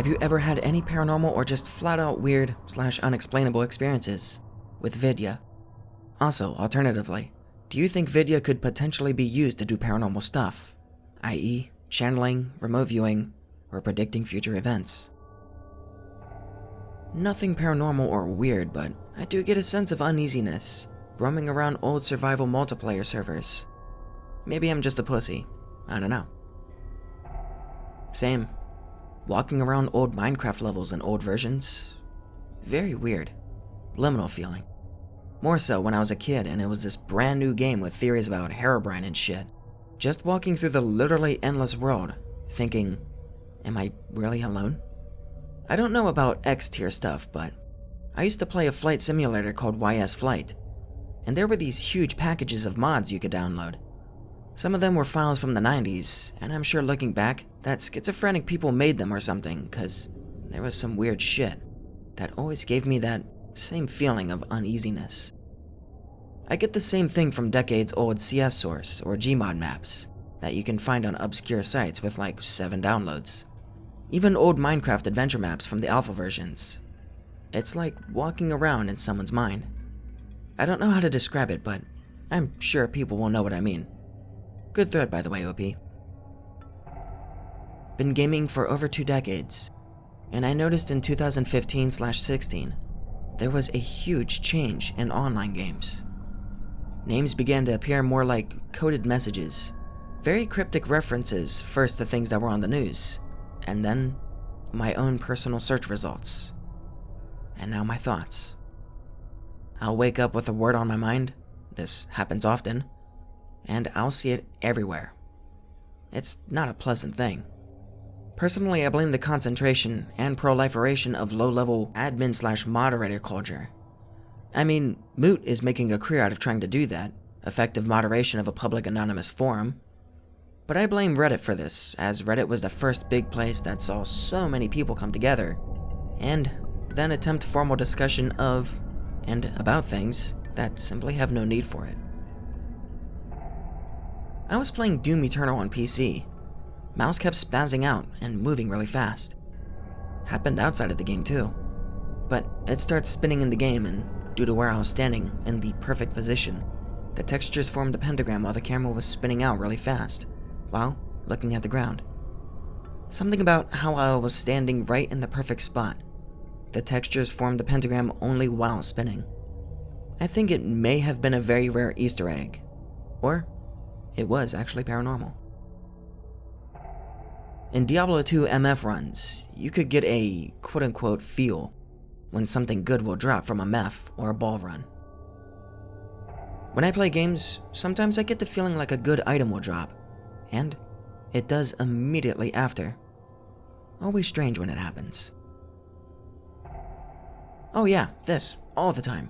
Have you ever had any paranormal or just flat out weird/unexplainable experiences with vidya? Also, alternatively, do you think vidya could potentially be used to do paranormal stuff, i.e. channeling, remote viewing, or predicting future events? Nothing paranormal or weird, but I do get a sense of uneasiness roaming around old survival multiplayer servers. Maybe I'm just a pussy, I don't know. Same. Walking around old Minecraft levels and old versions, very weird. Liminal feeling. More so when I was a kid and it was this brand new game with theories about Herobrine and shit. Just walking through the literally endless world, thinking, am I really alone? I don't know about X tier stuff, but I used to play a flight simulator called YS Flight, and there were these huge packages of mods you could download. Some of them were files from the 90s, and I'm sure looking back, that schizophrenic people made them or something, cause there was some weird shit that always gave me that same feeling of uneasiness. I get the same thing from decades old CS source or Gmod maps that you can find on obscure sites with like 7 downloads. Even old Minecraft adventure maps from the alpha versions. It's like walking around in someone's mind. I don't know how to describe it, but I'm sure people will know what I mean. Good thread, by the way, OP. Been gaming for over 2 decades, and I noticed in 2015/16, there was a huge change in online games. Names began to appear more like coded messages, very cryptic references first to things that were on the news, and then my own personal search results. And now my thoughts. I'll wake up with a word on my mind, this happens often, and I'll see it everywhere. It's not a pleasant thing. Personally, I blame the concentration and proliferation of low-level admin/moderator culture. I mean, Moot is making a career out of trying to do that, effective moderation of a public anonymous forum. But I blame Reddit for this, as Reddit was the first big place that saw so many people come together, and then attempt formal discussion of and about things that simply have no need for it. I was playing Doom Eternal on PC. Mouse kept spazzing out and moving really fast. Happened outside of the game too. But it starts spinning in the game, and due to where I was standing in the perfect position, the textures formed a pentagram while the camera was spinning out really fast, while looking at the ground. Something about how I was standing right in the perfect spot. The textures formed the pentagram only while spinning. I think it may have been a very rare Easter egg, or it was actually paranormal. In Diablo 2 MF runs, you could get a quote-unquote feel when something good will drop from a meth or a ball run. When I play games, sometimes I get the feeling like a good item will drop, and it does immediately after. Always strange when it happens. Oh yeah, this, all the time.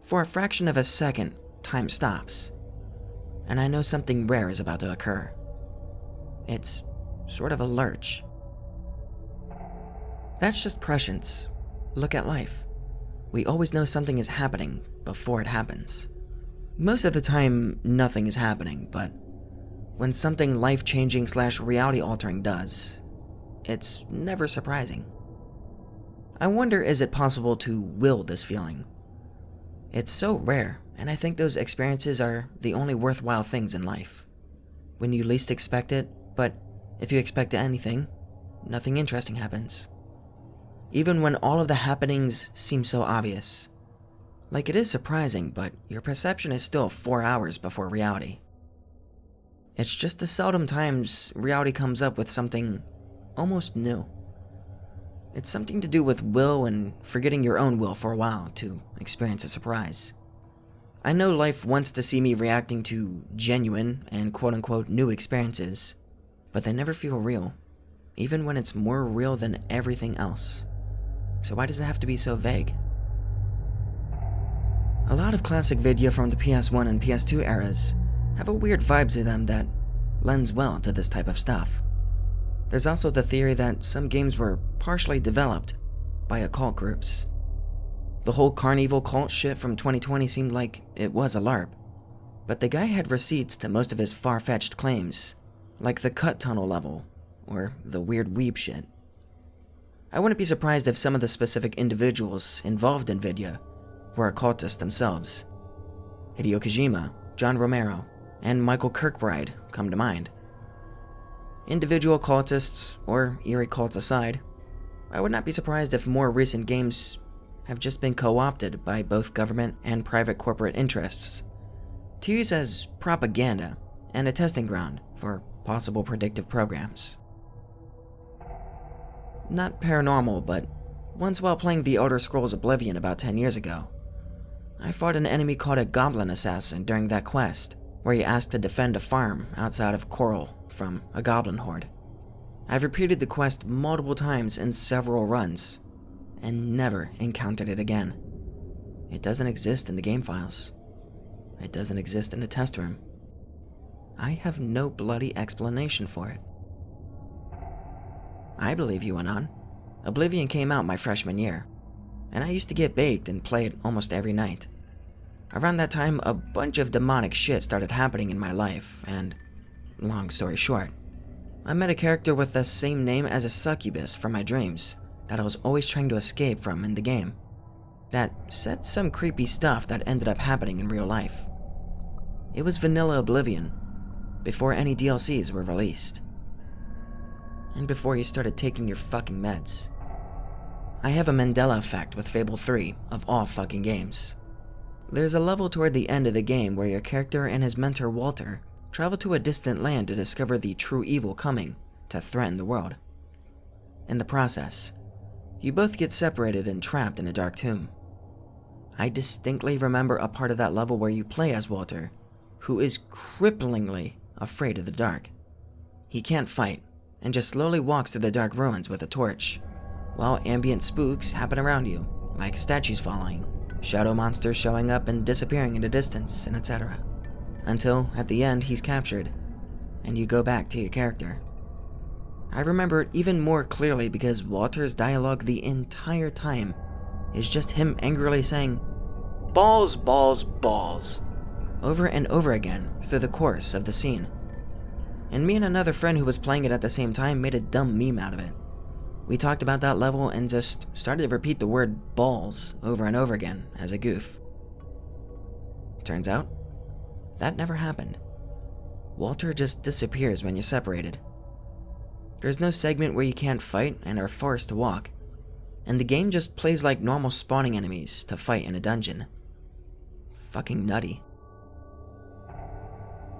For a fraction of a second, time stops, and I know something rare is about to occur. It's sort of a lurch. That's just prescience. Look at life. We always know something is happening before it happens. Most of the time, nothing is happening, but when something life-changing/reality-altering does, it's never surprising. I wonder, is it possible to will this feeling? It's so rare, and I think those experiences are the only worthwhile things in life. When you least expect it, but if you expect anything, nothing interesting happens. Even when all of the happenings seem so obvious. Like, it is surprising, but your perception is still 4 hours before reality. It's just the seldom times reality comes up with something almost new. It's something to do with will and forgetting your own will for a while to experience a surprise. I know life wants to see me reacting to genuine and quote-unquote new experiences, but they never feel real, even when it's more real than everything else. So why does it have to be so vague? A lot of classic vidya from the PS1 and PS2 eras have a weird vibe to them that lends well to this type of stuff. There's also the theory that some games were partially developed by occult groups. The whole Carnival cult shit from 2020 seemed like it was a LARP, but the guy had receipts to most of his far-fetched claims, like the cut tunnel level, or the weird weeb shit. I wouldn't be surprised if some of the specific individuals involved in Vidya were occultists themselves. Hideo Kojima, John Romero, and Michael Kirkbride come to mind. Individual cultists, or eerie cults aside, I would not be surprised if more recent games have just been co-opted by both government and private corporate interests to use as propaganda and a testing ground for possible predictive programs. Not paranormal, but once while playing The Elder Scrolls Oblivion about 10 years ago, I fought an enemy called a goblin assassin during that quest, where you asked to defend a farm outside of Coral from a goblin horde. I've repeated the quest multiple times in several runs, and never encountered it again. It doesn't exist in the game files. It doesn't exist in the test room. I have no bloody explanation for it. I believe you went on. Oblivion came out my freshman year, and I used to get baked and play it almost every night. Around that time, a bunch of demonic shit started happening in my life, and long story short, I met a character with the same name as a succubus from my dreams that I was always trying to escape from in the game. That said some creepy stuff that ended up happening in real life. It was vanilla Oblivion, before any DLCs were released. And before you started taking your fucking meds. I have a Mandela effect with Fable 3 of all fucking games. There's a level toward the end of the game where your character and his mentor Walter travel to a distant land to discover the true evil coming to threaten the world. In the process, you both get separated and trapped in a dark tomb. I distinctly remember a part of that level where you play as Walter, who is cripplingly afraid of the dark. He can't fight, and just slowly walks through the dark ruins with a torch, while ambient spooks happen around you, like statues falling, shadow monsters showing up and disappearing in the distance, and etc. Until, at the end, he's captured, and you go back to your character. I remember it even more clearly because Walter's dialogue the entire time is just him angrily saying, "Balls, balls, balls," over and over again through the course of the scene. And me and another friend who was playing it at the same time made a dumb meme out of it. We talked about that level and just started to repeat the word balls over and over again as a goof. Turns out, that never happened. Walter just disappears when you're separated. There's no segment where you can't fight and are forced to walk, and the game just plays like normal spawning enemies to fight in a dungeon. Fucking nutty.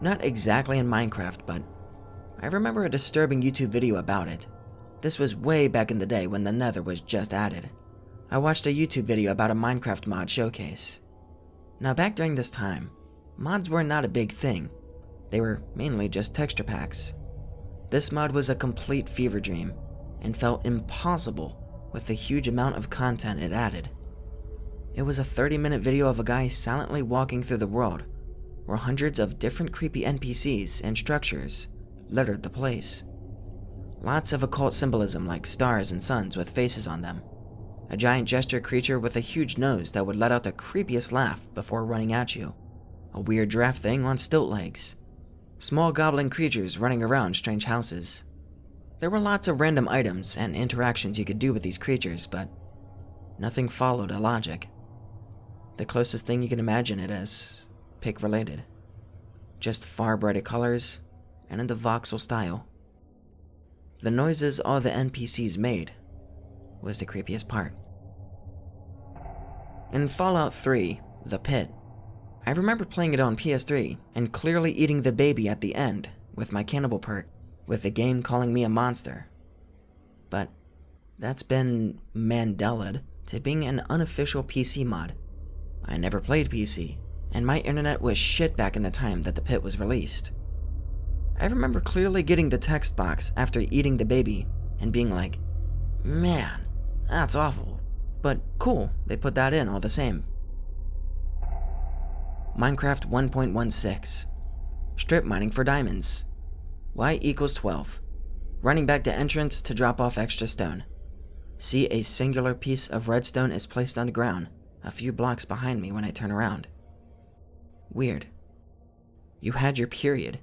Not exactly in Minecraft, but I remember a disturbing YouTube video about it. This was way back in the day when the nether was just added. I watched a YouTube video about a Minecraft mod showcase. Now back during this time, mods were not a big thing. They were mainly just texture packs. This mod was a complete fever dream and felt impossible with the huge amount of content it added. It was a 30-minute video of a guy silently walking through the world, where hundreds of different creepy NPCs and structures littered the place. Lots of occult symbolism like stars and suns with faces on them. A giant gesture creature with a huge nose that would let out the creepiest laugh before running at you. A weird giraffe thing on stilt legs. Small goblin creatures running around strange houses. There were lots of random items and interactions you could do with these creatures, but nothing followed a logic. The closest thing you can imagine it as pic related. Just far brighter colors and in the voxel style. The noises all the NPCs made was the creepiest part. In Fallout 3, The Pit, I remember playing it on PS3 and clearly eating the baby at the end with my cannibal perk, with the game calling me a monster. But that's been Mandela'd to being an unofficial PC mod. I never played PC, and my internet was shit back in the time that The Pit was released. I remember clearly getting the text box after eating the baby and being like, man, that's awful, but cool, they put that in all the same. Minecraft 1.16. Strip mining for diamonds. Y equals 12. Running back to entrance to drop off extra stone. See a singular piece of redstone is placed on the ground a few blocks behind me when I turn around. Weird. You had your period.